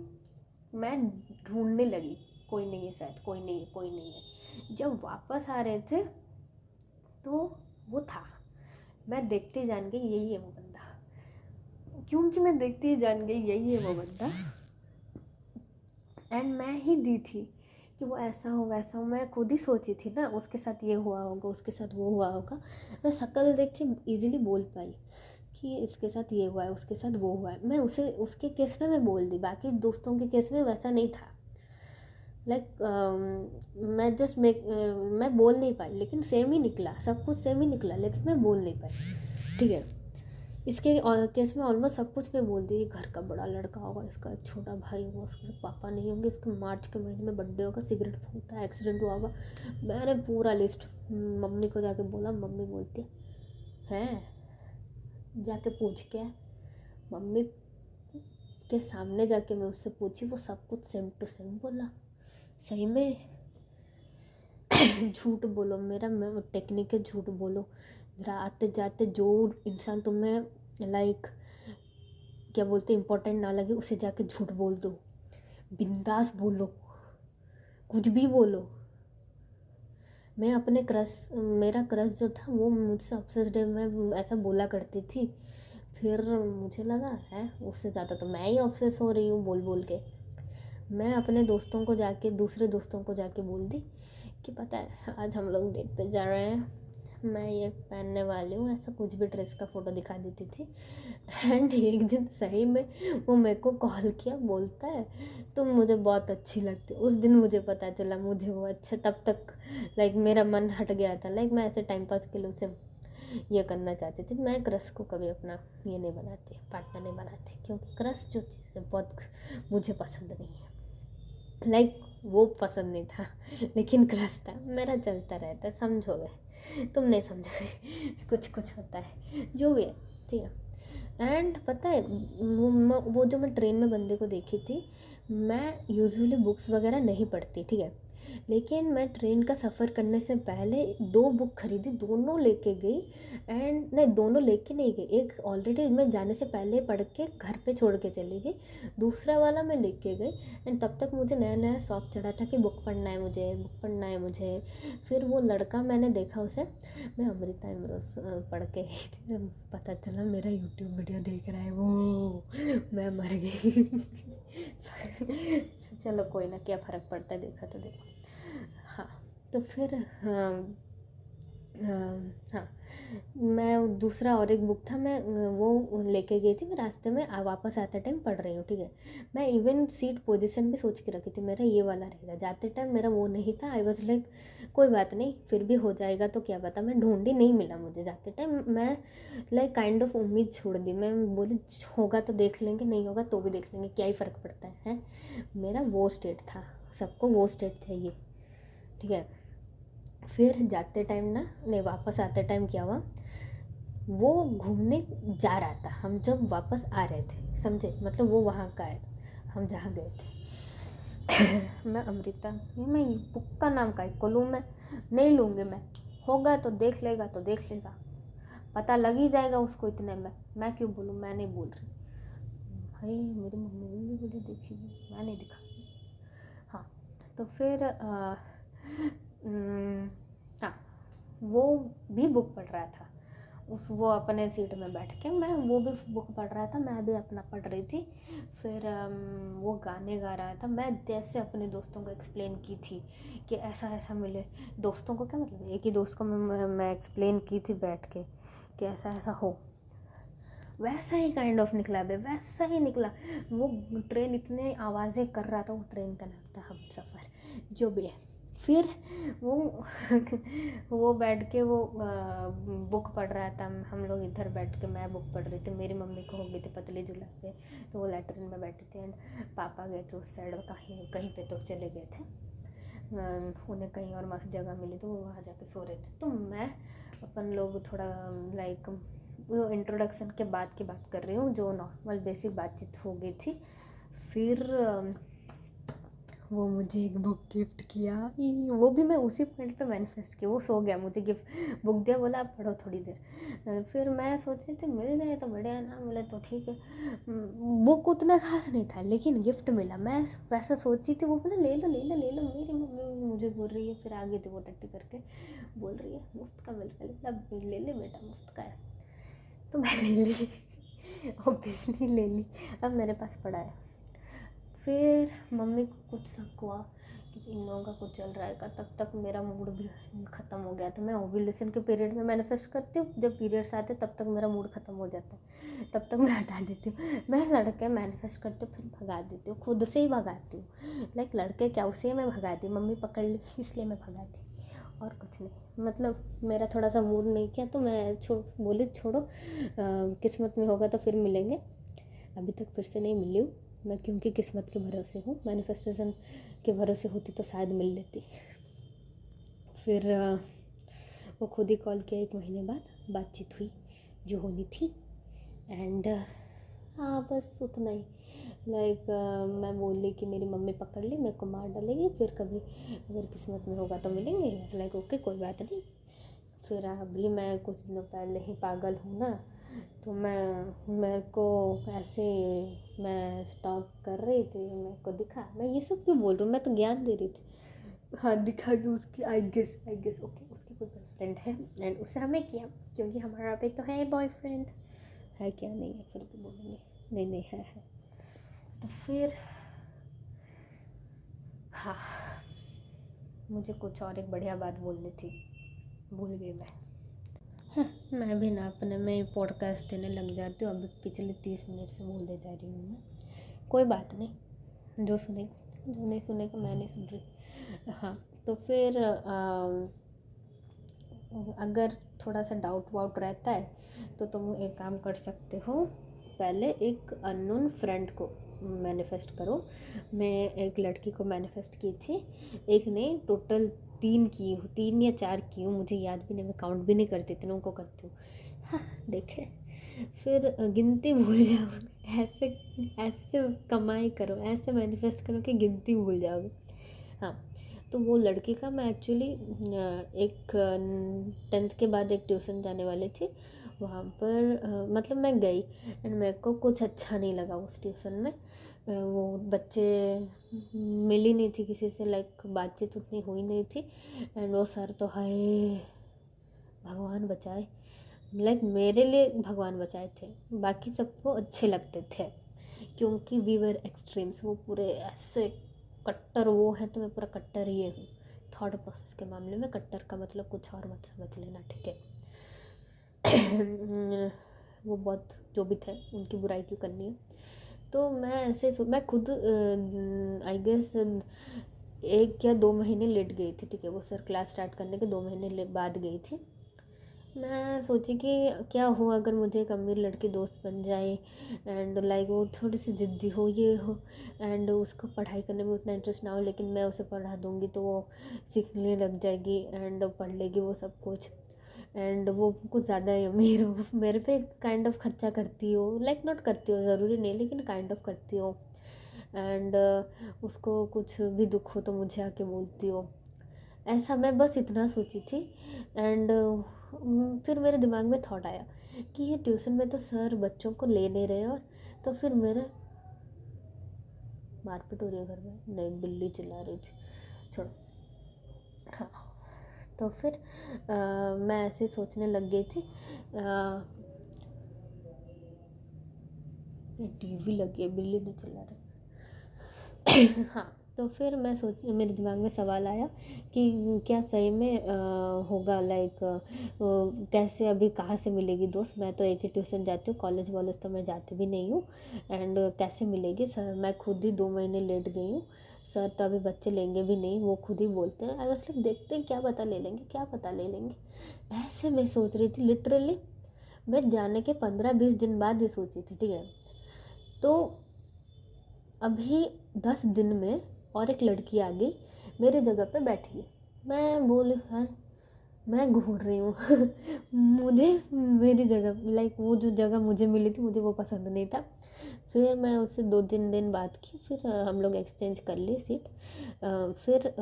मैं ढूंढने लगी, कोई नहीं है शायद, कोई नहीं है, कोई नहीं है। जब वापस आ रहे थे तो वो था। मैं देखते ही जान गई यही है वो बंदा, क्योंकि मैं देखते ही जान गई यही है वो बंदा, एंड मैं ही दी थी कि वो ऐसा हो वैसा हो। मैं खुद ही सोची थी ना, उसके साथ ये हुआ होगा, उसके साथ वो हुआ होगा। मैं शक्ल देख के ईजिली बोल पाई कि इसके साथ ये हुआ है, उसके साथ वो हुआ है। मैं उसे उसके केस में मैं बोल दी, बाकी दोस्तों के केस में वैसा नहीं था। मैं बोल नहीं पाई, लेकिन सेम ही निकला, सब कुछ सेम ही निकला, लेकिन मैं बोल नहीं पाई। ठीक है, इसके केस में ऑलमोस्ट सब कुछ मैं बोल दी। घर का बड़ा लड़का होगा, इसका एक छोटा भाई होगा, उसके पापा नहीं होंगे, इसके मार्च के महीने में बर्थडे होगा, सिगरेट फूंकता है, एक्सीडेंट हुआ होगा। मैंने पूरा लिस्ट मम्मी को जाके बोला। मम्मी बोलती है जाके पूछ के आए। मम्मी के सामने जाके मैं उससे पूछी, वो सब कुछ सेम टू सेम बोला। सही में झूठ बोलो, मेरा मैं टेक्निक है झूठ बोलो। आते जाते जो इंसान तुम्हें क्या बोलते इम्पोर्टेंट ना लगे, उसे जाके झूठ बोल दो, बिंदास बोलो, कुछ भी बोलो। मैं अपने मेरा क्रश जो था वो मुझसे ऑब्सेस्ड है, मैं ऐसा बोला करती थी। फिर मुझे लगा है उससे ज़्यादा तो मैं ही ऑब्सेस हो रही हूँ बोल बोल के। मैं अपने दोस्तों को जाके, दूसरे दोस्तों को जाके बोल दी कि पता है आज हम लोग डेट पे जा रहे हैं, मैं ये पहनने वाली हूँ, ऐसा कुछ भी ड्रेस का फ़ोटो दिखा देती थी। एंड एक दिन सही में वो मेरे को कॉल किया, बोलता है तुम मुझे बहुत अच्छी लगती। उस दिन मुझे पता चला मुझे वो अच्छा, तब तक मेरा मन हट गया था। मैं ऐसे टाइम पास के लिए उसे ये करना चाहती थी। मैं क्रश को कभी अपना ये नहीं बनाती, पार्टनर नहीं बनाती, क्योंकि क्रश जो चीज़ है बहुत मुझे पसंद नहीं है। वो पसंद नहीं था, लेकिन क्रश था, मेरा चलता रहता है, समझोगे तुम नहीं समझोगे। कुछ कुछ होता है, जो भी है, ठीक है। एंड पता है वो जो मैं ट्रेन में बंदे को देखी थी, मैं यूजुअली बुक्स वगैरह नहीं पढ़ती, ठीक है, लेकिन मैं ट्रेन का सफ़र करने से पहले 2 बुक खरीदी, दोनों लेके गई। एंड नहीं, दोनों लेके नहीं गई, एक ऑलरेडी मैं जाने से पहले पढ़ के घर पे छोड़ के चली गई, दूसरा वाला मैं लेके गई। एंड तब तक मुझे नया नया शौक चढ़ा था कि बुक पढ़ना है मुझे, बुक पढ़ना है मुझे। फिर वो लड़का मैंने देखा उसे, मैं अमृता इमरोज पढ़ के गई थी, पता चला मेरा यूट्यूब वीडियो देख रहा है वो, मैं मर गई। चलो कोई ना, क्या फ़र्क पड़ता है, देखा तो देखो। हाँ, तो फिर हाँ, मैं दूसरा और एक बुक था, मैं वो लेके गई थी। मैं रास्ते में वापस आते टाइम पढ़ रही हूँ, ठीक है। मैं इवन सीट पोजीशन भी सोच के रखी थी, मेरा ये वाला रहेगा। जाते टाइम मेरा वो नहीं था। आई वॉज कोई बात नहीं, फिर भी हो जाएगा तो क्या पता। मैं ढूंढी, नहीं मिला मुझे जाते टाइम। मैं काइंड ऑफ उम्मीद छोड़ दी, मैं बोली होगा तो देख लेंगे, नहीं होगा तो भी देख लेंगे, क्या ही फ़र्क पड़ता है। मेरा वो स्टेट था, सबको वो स्टेट चाहिए, ठीक है। फिर जाते टाइम ना, नहीं वापस आते टाइम क्या हुआ, वो घूमने जा रहा था, हम जब वापस आ रहे थे, समझे, मतलब वो वहाँ का है, हम जहाँ गए थे। मैं अमृता, मैं बुक का नाम का को लूँ, मैं नहीं लूँगी, मैं होगा तो देख लेगा, तो देख लेगा, पता लग ही जाएगा उसको इतने में, मैं क्यों बोलूँ, मैं नहीं बोल रही भाई, मेरी मम्मी भी वीडियो देखी, मैं नहीं दिखा। हाँ, तो फिर हाँ, वो भी बुक पढ़ रहा था, वो अपने सीट में बैठ के, मैं वो भी बुक पढ़ रहा था, मैं भी अपना पढ़ रही थी। फिर वो गाने गा रहा था, मैं जैसे अपने दोस्तों को एक्सप्लेन की थी कि ऐसा ऐसा मिले, दोस्तों को क्या मतलब, एक ही दोस्त को मैं एक्सप्लेन की थी बैठ के कि ऐसा ऐसा हो, वैसा ही काइंड ऑफ निकला बे, वैसा ही निकला। वो ट्रेन इतने आवाज़ें कर रहा था, वो ट्रेन का नाम था हमसफ़र, जो भी है। फिर वो वो बैठ के वो बुक पढ़ रहा था, हम लोग इधर बैठ के, मैं बुक पढ़ रही थी, मेरी मम्मी को हो गई थी पतली जुलाई पे, तो वो लैट्रिन में बैठी थी, एंड पापा गए थे उस साइड, कहीं कहीं पे तो चले गए थे, उन्हें कहीं और मस्त जगह मिली तो वो वहाँ जाके सो रहे थे। तो मैं, अपन लोग थोड़ा लाइक वो इंट्रोडक्शन के बाद की बात कर रही हूँ, जो नॉर्मल बेसिक बातचीत हो गई थी। फिर वो मुझे एक बुक गिफ्ट किया, वो भी मैं उसी पॉइंट पे मैनिफेस्ट किया, वो सो गया, मुझे गिफ्ट बुक दिया, बोला आप पढ़ो थोड़ी देर। फिर मैं सोच रही थी मिल जाए तो बढ़िया, ना मिले तो ठीक है। बुक उतना खास नहीं था, लेकिन गिफ्ट मिला, मैं वैसा सोची थी, वो बोला ले लो ले लो ले लो, मेरी मम्मी मुझे बोल रही है, फिर आगे थी वो टट्टी करके बोल रही है मुफ्त का मिल गया, ले ले बेटा मुफ्त का है, तो मैं ले ली। ऑब्वियसली ले ली, अब मेरे पास पड़ा है। फिर मम्मी को कुछ शक हुआ कि इन लोगों का कुछ चल रहा है का, तब तक मेरा मूड भी ख़त्म हो गया था। मैं ओव्यूलेशन के पीरियड में मैनिफेस्ट करती हूँ, जब पीरियड्स आते तब तक मेरा मूड ख़त्म हो जाता है, तब तक मैं हटा देती हूँ। मैं लड़के मैनिफेस्ट करती हूँ, फिर भगा देती हूँ, खुद से ही भगाती हूँ, लाइक लड़के क्या, उसे मैं भगाती हूँ, मम्मी पकड़ ली इसलिए मैं भगाती, और कुछ नहीं। मतलब मेरा थोड़ा सा मूड नहीं किया तो मैं बोली छोड़ो, किस्मत में होगा तो फिर मिलेंगे, अभी तक फिर से नहीं मिली हूँ मैं, क्योंकि किस्मत के भरोसे हूँ, मैनिफेस्टेशन के भरोसे होती तो शायद मिल लेती। फिर वो खुद ही कॉल किया, 1 महीने बाद बातचीत हुई जो होनी थी, एंड हाँ बस उतना ही। लाइक मैं बोली कि मेरी मम्मी पकड़ ली, मेरे को मार डालेगी, फिर कभी अगर किस्मत में होगा तो मिलेंगे, लाइक ओके कोई बात नहीं। फिर अभी मैं कुछ दिनों पहले ही पागल हूँ ना, तो मेरे को ऐसे, मैं स्टॉक कर रही थी, मेरे को दिखा, मैं ये सब क्यों बोल रही हूँ, मैं तो ज्ञान दे रही थी। हाँ दिखा कि उसकी आई गेस ओके उसकी कोई गर्लफ्रेंड है, एंड उससे हमें किया, क्योंकि हमारा पे तो है बॉयफ्रेंड, है क्या, नहीं है, फिर भी बोलेंगे नहीं नहीं है। तो फिर हाँ, मुझे कुछ और एक बढ़िया बात बोलनी थी, भूल गई मैं। हाँ, मैं भी ना अपने में पॉडकास्ट देने लग जाती हूँ, अभी पिछले 30 मिनट से बोलते जा रही हूँ मैं, कोई बात नहीं, जो सुनेगा, जो नहीं सुनेगा, मैं नहीं सुन रही। हाँ, तो फिर अगर थोड़ा सा डाउट वाउट रहता है तो तुम एक काम कर सकते हो, पहले एक अननोन फ्रेंड को मैनिफेस्ट करो। मैं एक लड़की को मैनिफेस्ट की थी, एक ने टोटल 3 या 4 की हूँ, मुझे याद भी नहीं, मैं काउंट भी नहीं करती, इतनों को करती हूँ। हाँ देखे, फिर गिनती भूल जाओगे, ऐसे ऐसे कमाई करो, ऐसे मैनिफेस्ट करो कि गिनती भूल जाओगे। हाँ, तो वो लड़की का मैं एक्चुअली एक 10th के बाद एक ट्यूशन जाने वाली थी, वहाँ पर मतलब मैं गई, एंड मेरे को कुछ अच्छा नहीं लगा उस ट्यूशन में। वो बच्चे मिली नहीं थी किसी से, लाइक बातचीत उतनी हुई नहीं थी, एंड वो सर तो हाय भगवान बचाए, लाइक मेरे लिए भगवान बचाए थे, बाकी सबको अच्छे लगते थे, क्योंकि वी वर एक्सट्रीम्स, वो पूरे ऐसे कट्टर वो है, तो मैं पूरा कट्टर ही हूँ। थॉट प्रोसेस के मामले में कट्टर का मतलब कुछ और मत समझ लेना, ठीक है। वो बहुत जो भी थे, उनकी बुराई क्यों करनी है। तो मैं ऐसे मैं खुद आई गेस 1 या 2 महीने लेट गई थी, ठीक है, वो सर क्लास स्टार्ट करने के 2 महीने बाद गई थी। मैं सोची कि क्या हो अगर मुझे एक अमीर लड़की दोस्त बन जाए, एंड लाइक वो थोड़ी सी ज़िद्दी हो, ये हो, एंड उसको पढ़ाई करने में उतना इंटरेस्ट ना हो, लेकिन मैं उसे पढ़ा दूँगी तो वो सीखने लग जाएगी एंड पढ़ लेगी वो सब कुछ, एंड वो कुछ ज़्यादा ही अमीर हो, मेरे पे काइंड ऑफ खर्चा करती हो, लाइक नॉट करती हो ज़रूरी नहीं लेकिन काइंड ऑफ करती हो। एंड उसको कुछ भी दुख हो तो मुझे आके बोलती हो। ऐसा मैं बस इतना सोची थी। एंड फिर मेरे दिमाग में थॉट आया कि ये ट्यूशन में तो सर बच्चों को ले नहीं रहे, और तो फिर मेरे मारपीट हो रही है घर में, नहीं बिल्ली चिल्ला रही थी, छोड़ो। हाँ, तो फिर मैं ऐसे सोचने लग गई थी। टीवी लगी है, बिल्ली नहीं चिल्ला रही। हाँ, तो फिर मैं सोच मेरे दिमाग में सवाल आया कि क्या सही में होगा, लाइक कैसे, अभी कहाँ से मिलेगी दोस्त, मैं तो एक ही ट्यूशन जाती हूँ, कॉलेज वॉलेज तो मैं जाती भी नहीं हूँ। एंड कैसे मिलेगी सर, मैं खुद ही 2 महीने लेट गई हूँ, सर तो अभी बच्चे लेंगे भी नहीं, वो खुद ही बोलते हैं। आई वाज लाइक देखते हैं क्या पता ले लेंगे, क्या पता ले लेंगे। ऐसे मैं सोच रही थी लिटरली। मैं जाने के 15-20 दिन बाद ये सोची थी, ठीक है। तो अभी 10 दिन में और एक लड़की आ गई मेरी जगह पे बैठी है। मैं बोली हाँ, मैं घूर रही हूँ। मुझे मेरी जगह, लाइक वो जो जगह मुझे मिली थी मुझे वो पसंद नहीं था। फिर मैं उससे 2-3 दिन बात की, फिर हम लोग एक्सचेंज कर लिए सीट। फिर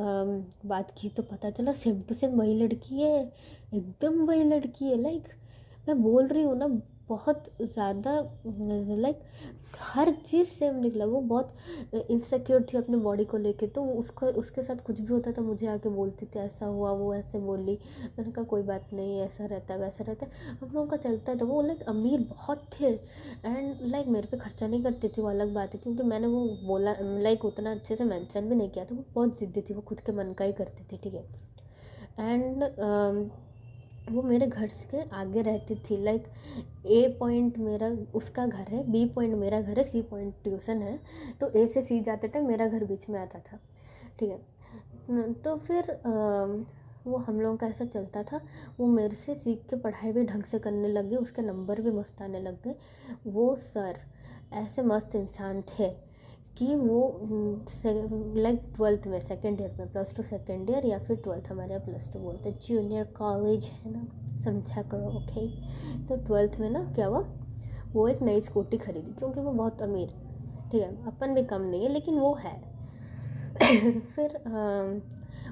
बात की तो पता चला सेम टू सेम वही लड़की है, एकदम वही लड़की है। लाइक मैं बोल रही हूँ ना, बहुत ज़्यादा, लाइक हर चीज़ सेम निकला। वो बहुत इनसिक्योर थी अपने बॉडी को लेके, तो उसको उसके साथ कुछ भी होता था मुझे आके बोलती थी ऐसा हुआ, वो ऐसे बोली। मैंने कहा कोई बात नहीं, ऐसा रहता है वैसा रहता है, हम लोगों का चलता है। तो वो लाइक अमीर बहुत थे, एंड लाइक मेरे पे खर्चा नहीं करती थी, वो अलग बात है, क्योंकि मैंने वो बोला, लाइक उतना अच्छे से मेंशन भी नहीं किया था। वो बहुत ज़िद्दी थी, वो खुद के मन का ही करती थी, ठीक है। एंड वो मेरे घर से आगे रहती थी, लाइक ए पॉइंट मेरा उसका घर है, बी पॉइंट मेरा घर है, सी पॉइंट ट्यूशन है। तो ए से सी जाते टाइम मेरा घर बीच में आता था, ठीक है। तो फिर वो हम लोगों का ऐसा चलता था। वो मेरे से सीख के पढ़ाई भी ढंग से करने लग गए, उसके नंबर भी मस्त आने लग गए। वो सर ऐसे मस्त इंसान थे कि वो लाइक 12th में सेकेंड ईयर में, +2 सेकेंड ईयर या फिर 12th, हमारे यहाँ +2 बोलते हैं, जूनियर कॉलेज है ना, समझा करो, ओके। तो 12th में ना क्या हुआ, वो एक नई स्कूटी खरीदी, क्योंकि वो बहुत अमीर, ठीक है, अपन भी कम नहीं है लेकिन वो है। फिर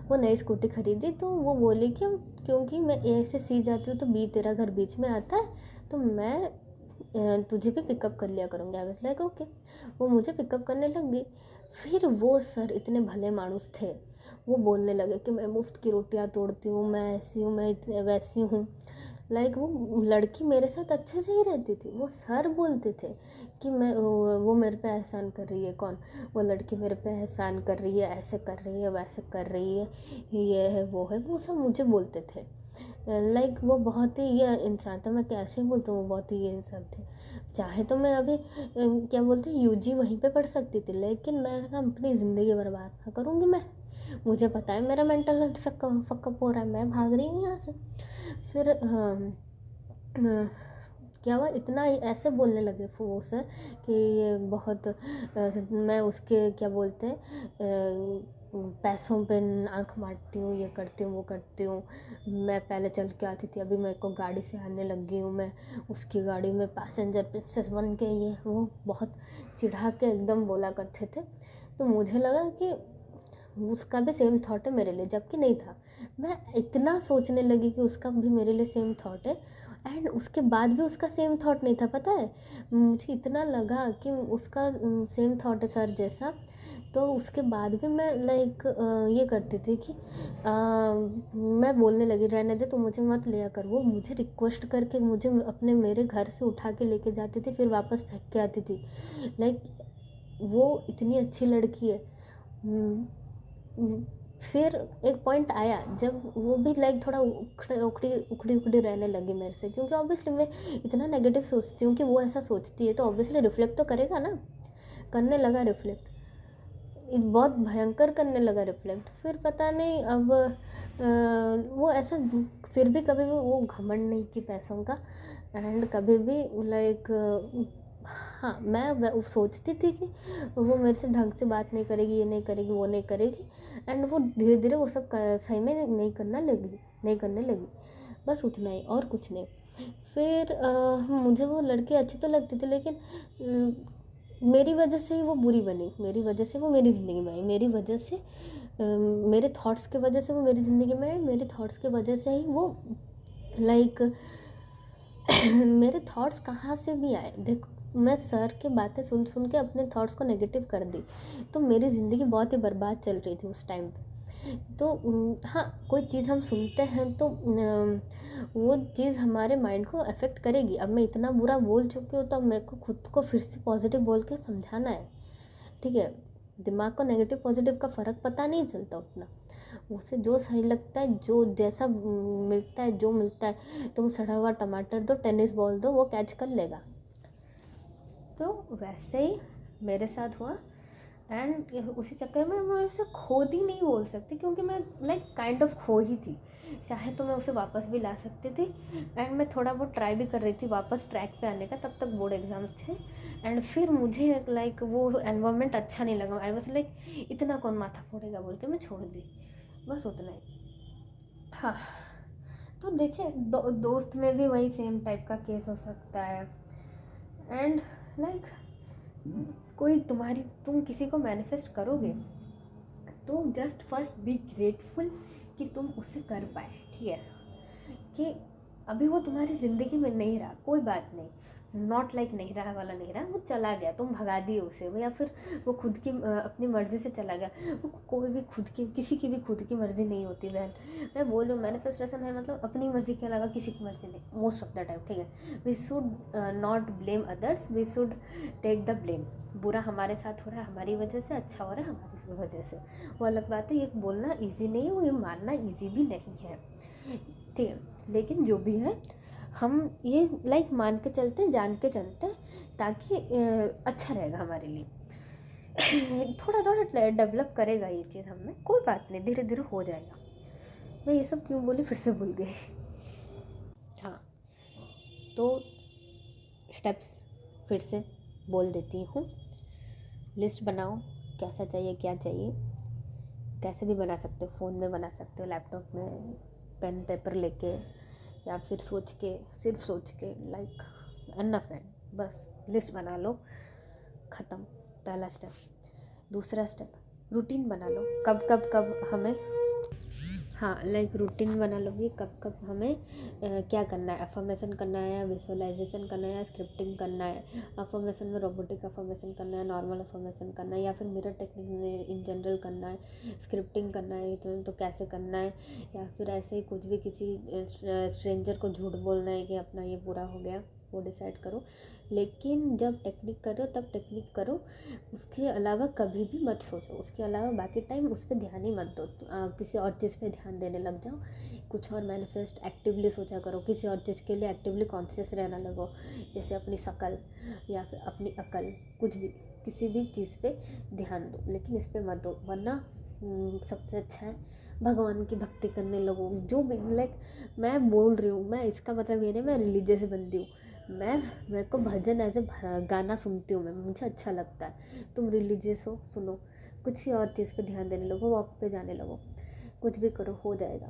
वो नई स्कूटी खरीदी, तो वो बोली कि क्योंकि मैं ए से सी जाती हूँ तो बी तेरा घर बीच में आता है, तो मैं तुझे भी पिकअप कर लिया करूँगी। I was like okay. वो मुझे पिकअप करने लग गई। फिर वो सर इतने भले मानुस थे, वो बोलने लगे कि मैं मुफ्त की रोटियां तोड़ती हूँ, मैं ऐसी हूँ, मैं वैसी हूँ। लाइक वो लड़की मेरे साथ अच्छे से ही रहती थी, वो सर बोलते थे कि मैं वो मेरे पे एहसान कर रही है, कौन, वो लड़की मेरे पे एहसान कर रही है, ऐसे कर रही है, वैसे कर रही है, ये है वो है, वो सब मुझे बोलते थे। लाइक वो बहुत ही ये इंसान था, मैं कैसे बोलता हूँ, वो बहुत ही ये इंसान थे। चाहे तो मैं अभी क्या बोलते हैं यूजी वहीं पे पढ़ सकती थी, लेकिन मैं ना अपनी ज़िंदगी बर्बाद ना करूँगी मैं। मुझे पता है मेरा मेंटल हेल्थ फकअप हो रहा है, मैं भाग रही हूँ यहाँ से। फिर क्या हुआ, इतना ऐसे बोलने लगे वो सर कि ये बहुत मैं उसके क्या बोलते हैं पैसों पे आंख मारती हूँ, ये करती हूँ, वो करती हूँ। मैं पहले चल के आती थी, अभी मेरे को गाड़ी से आने लग गई हूँ, मैं उसकी गाड़ी में पैसेंजर प्रिंसेस बन के, ये वो बहुत चिढ़ा के एकदम बोला करते थे। तो मुझे लगा कि उसका भी सेम थॉट है मेरे लिए, जबकि नहीं था। मैं इतना सोचने लगी कि उसका भी मेरे लिए सेम थॉट है, एंड उसके बाद भी उसका सेम थॉट नहीं था, पता है। मुझे इतना लगा कि उसका सेम थॉट है सर जैसा, तो उसके बाद भी मैं लाइक ये करती थी कि मैं बोलने लगी रहने दे, तो मुझे मत लिया कर। वो मुझे रिक्वेस्ट करके मुझे अपने मेरे घर से उठा के लेके जाती थी, फिर वापस फेंक के आती थी। लाइक वो इतनी अच्छी लड़की है। फिर एक पॉइंट आया जब वो भी लाइक थोड़ा उखड़ी रहने लगी मेरे से, क्योंकि ऑब्वियसली मैं इतना नेगेटिव सोचती हूँ कि वो ऐसा सोचती है, तो ऑब्वियसली रिफ्लेक्ट तो करेगा ना। करने लगा रिफ्लेक्ट, बहुत भयंकर करने लगा रिफ्लेक्ट। फिर पता नहीं अब वो ऐसा, फिर भी कभी भी वो घमंड नहीं की पैसों का, एंड कभी भी लाइक हाँ, मैं सोचती थी कि वो मेरे से ढंग से बात नहीं करेगी, ये नहीं करेगी, वो नहीं करेगी, एंड वो धीरे धीरे वो सब सही में नहीं करने लगी। बस उतना ही और कुछ नहीं। फिर मुझे वो लड़की अच्छी तो लगती थी, लेकिन मेरी वजह से ही वो बुरी बनी, मेरी वजह से वो मेरी ज़िंदगी में आई, मेरी वजह से मेरे थॉट्स के वजह से वो मेरी ज़िंदगी में आई, मेरे थॉट्स के वजह से ही वो लाइक मेरे थॉट्स कहाँ से भी आए। देखो मैं सर की बातें सुन सुन के अपने थॉट्स को नेगेटिव कर दी, तो मेरी ज़िंदगी बहुत ही बर्बाद चल रही थी उस टाइम पे। तो हाँ, कोई चीज़ हम सुनते हैं तो वो चीज़ हमारे माइंड को अफेक्ट करेगी। अब मैं इतना बुरा बोल चुकी हूँ, तो अब मेरे को खुद को फिर से पॉजिटिव बोल के समझाना है, ठीक है। दिमाग को नेगेटिव पॉजिटिव का फ़र्क पता नहीं चलता उतना, उसे जो सही लगता है, जो जैसा मिलता है, जो मिलता है, तुम सड़ा हुआ टमाटर दो, टेनिस बॉल दो, वो कैच कर लेगा। तो वैसे ही मेरे साथ हुआ। एंड उसी चक्कर में मैं उसे खो दी नहीं बोल सकती, क्योंकि मैं लाइक काइंड ऑफ खो ही थी। चाहे तो मैं उसे वापस भी ला सकती थी, एंड मैं थोड़ा बहुत ट्राई भी कर रही थी वापस ट्रैक पे आने का, तब तक बोर्ड एग्ज़ाम्स थे। एंड फिर मुझे लाइक वो एनवायरनमेंट अच्छा नहीं लगा, आई वाज लाइक इतना कौन माथा फोड़ेगा बोल के मैं छोड़ दी, बस उतना ही। हाँ, तो देखिए दोस्त में भी वही सेम टाइप का केस हो सकता है। एंड लाइक कोई तुम किसी को मैनिफेस्ट करोगे तो जस्ट फर्स्ट बी ग्रेटफुल कि तुम उसे कर पाए, ठीक है। कि अभी वो तुम्हारी ज़िंदगी में नहीं रहा, कोई बात नहीं, नॉट लाइक नहीं रहा वाला नहीं रहा, वो चला गया, तुम भगा दिए उसे, या फिर वो खुद की अपनी मर्ज़ी से चला गया। वो कोई भी किसी की भी खुद की मर्ज़ी नहीं होती बहन। मैं बोल रही हूँ मैनिफेस्टेशन है मतलब अपनी मर्ज़ी के अलावा किसी की मर्ज़ी नहीं, मोस्ट ऑफ द टाइम, ठीक है। We should not blame others, we should take the blame. बुरा हमारे साथ हो रहा है हमारी वजह से, अच्छा हो रहा है हमारी वजह से, वो अलग बात है। ये बोलना ईजी नहीं है, वो ये मानना ईजी भी नहीं है, ठीक है। लेकिन जो भी है हम ये लाइक मान के चलते हैं, जान के चलते हैं, ताकि अच्छा रहेगा हमारे लिए। थोड़ा थोड़ा डेवलप करेगा ये चीज़ हमें, कोई बात नहीं, धीरे धीरे हो जाएगा। मैं ये सब क्यों बोली, फिर से भूल गई। हाँ, तो स्टेप्स फिर से बोल देती हूँ। लिस्ट बनाओ, कैसा चाहिए क्या चाहिए, कैसे भी बना सकते हो, फ़ोन में बना सकते हो, लैपटॉप में पेन पेपर लेके, या फिर सोच के, सिर्फ सोच के, लाइक एनफ है, बस लिस्ट बना लो, ख़त्म, पहला स्टेप। दूसरा स्टेप, रूटीन बना लो, कब कब कब हमें, हाँ लाइक रूटीन बना लो कि कब कब हमें क्या करना है, अफर्मेशन करना है या विजुअलाइजेशन करना है या स्क्रिप्टिंग करना है। अफर्मेशन में रोबोटिक अफर्मेशन करना है, नॉर्मल अफर्मेशन करना है, या फिर मिरर टेक्निक इन जनरल करना है। स्क्रिप्टिंग करना है तो कैसे करना है, या फिर ऐसे ही कुछ भी किसी स्ट्रेंजर को झूठ बोलना है कि अपना ये पूरा हो गया, वो डिसाइड करो। लेकिन जब टेक्निक करो तब टेक्निक करो, उसके अलावा कभी भी मत सोचो, उसके अलावा बाकी टाइम उस पर ध्यान ही मत दो। किसी और चीज़ पे ध्यान देने लग जाओ, कुछ और मैनिफेस्ट एक्टिवली सोचा करो, किसी और चीज़ के लिए एक्टिवली कॉन्शियस रहना लगो, जैसे अपनी शकल या फिर अपनी अकल, कुछ भी, किसी भी चीज़ पे ध्यान दो, लेकिन इस पर मत दो, वरना सबसे अच्छा है भगवान की भक्ति करने लगो। जो भी लाइक मैं बोल रही हूँ, मैं इसका मतलब ये नहीं मैं रिलीजियस बंदी हूँ, मेरे को भजन एज ए गाना सुनती हूँ मैं, मुझे अच्छा लगता है। तुम रिलीजियस हो, सुनो, कुछ ही और चीज़ पे ध्यान देने लगो, वॉक पे जाने लगो, कुछ भी करो, हो जाएगा।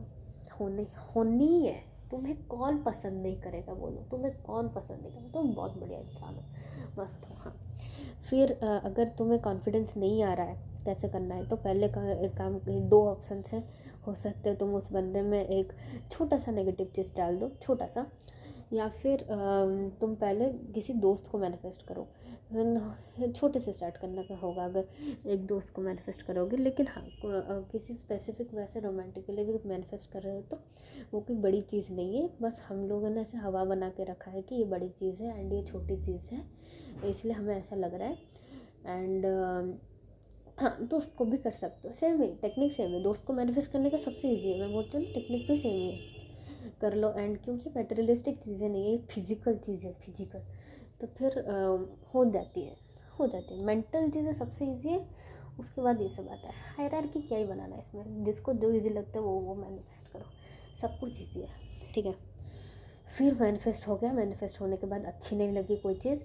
होनी ही है। तुम्हें कौन पसंद नहीं करेगा बोलो, तुम्हें कौन पसंद नहीं करेगा, तुम बहुत बढ़िया इंसान हो, मस्त हो। हाँ, फिर अगर तुम्हें कॉन्फिडेंस नहीं आ रहा है कैसे करना है, तो पहले का एक काम, दो ऑप्शन है, हो सकते हैं तुम उस बंदे में एक छोटा सा नेगेटिव चीज़ डाल दो, छोटा सा, या फिर तुम पहले किसी दोस्त को मैनिफेस्ट करो। छोटे से स्टार्ट करना का होगा अगर एक दोस्त को मैनिफेस्ट करोगे, लेकिन हाँ किसी स्पेसिफिक वैसे रोमांटिक के लिए भी मैनिफेस्ट कर रहे हो तो वो कोई बड़ी चीज़ नहीं है, बस हम लोगों ने ऐसे हवा बना के रखा है कि ये बड़ी चीज़ है एंड ये छोटी चीज़ है, इसलिए हमें ऐसा लग रहा है। एंड हाँ, दोस्त को भी कर सकते हो, सेम है टेक्निक, सेम है, दोस्त को मैनिफेस्ट करने का सबसे ईजी है, मैं बोलती हूँ टेक्निक भी सेम ही है, कर लो। एंड क्योंकि मटेरियलिस्टिक चीज़ें नहीं है, फिजिकल चीज़ें, फिजिकल, तो फिर हो जाती है, मेंटल चीज़ें सबसे ईजी है, उसके बाद ये सब आता है। हायरार्की क्या ही बनाना है इसमें, जिसको जो ईजी लगता है वो मैनिफेस्ट करो, सब कुछ ईजी है, ठीक है। फिर मैनिफेस्ट हो गया, मैनिफेस्ट होने के बाद अच्छी नहीं लगी कोई चीज़,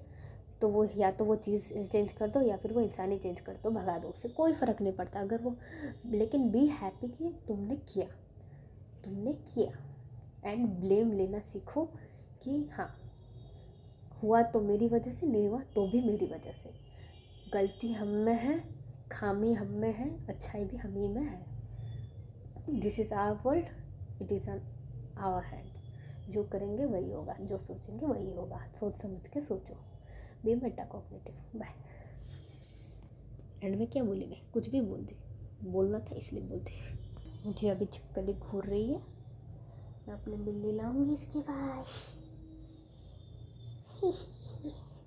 तो वो या तो वो चीज़ चेंज कर दो या फिर वो इंसान ही चेंज कर दो, भगा दो, उससे कोई फ़र्क नहीं पड़ता अगर वो, लेकिन बी हैप्पी कि तुमने किया, एंड ब्लेम लेना सीखो कि हाँ, हुआ तो मेरी वजह से, नहीं हुआ तो भी मेरी वजह से। गलती हम में है, खामी हम में है, अच्छाई भी हम ही में है। This is our world, it is on our hand. जो करेंगे वही होगा, जो सोचेंगे वही होगा। सोच समझ के सोचो। B metacognitive. बाय। एंड में क्या बोली मैं? कुछ भी बोल दी, बोलना था इसलिए बोलती। मुझे अभी छिपकली घूर रही है, मैं अपनी बिल्ली लाऊंगी इसके पास।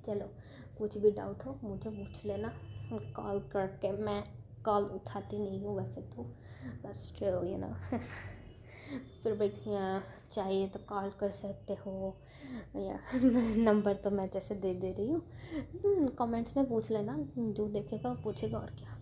चलो, कुछ भी डाउट हो मुझे पूछ लेना कॉल करके। मैं कॉल उठाती नहीं हूँ वैसे तो, बट स्टिल यू नो फिर भी चाहिए तो कॉल कर सकते हो, या नंबर तो मैं जैसे दे रही हूँ। कमेंट्स में पूछ लेना, जो देखेगा वो पूछेगा और क्या।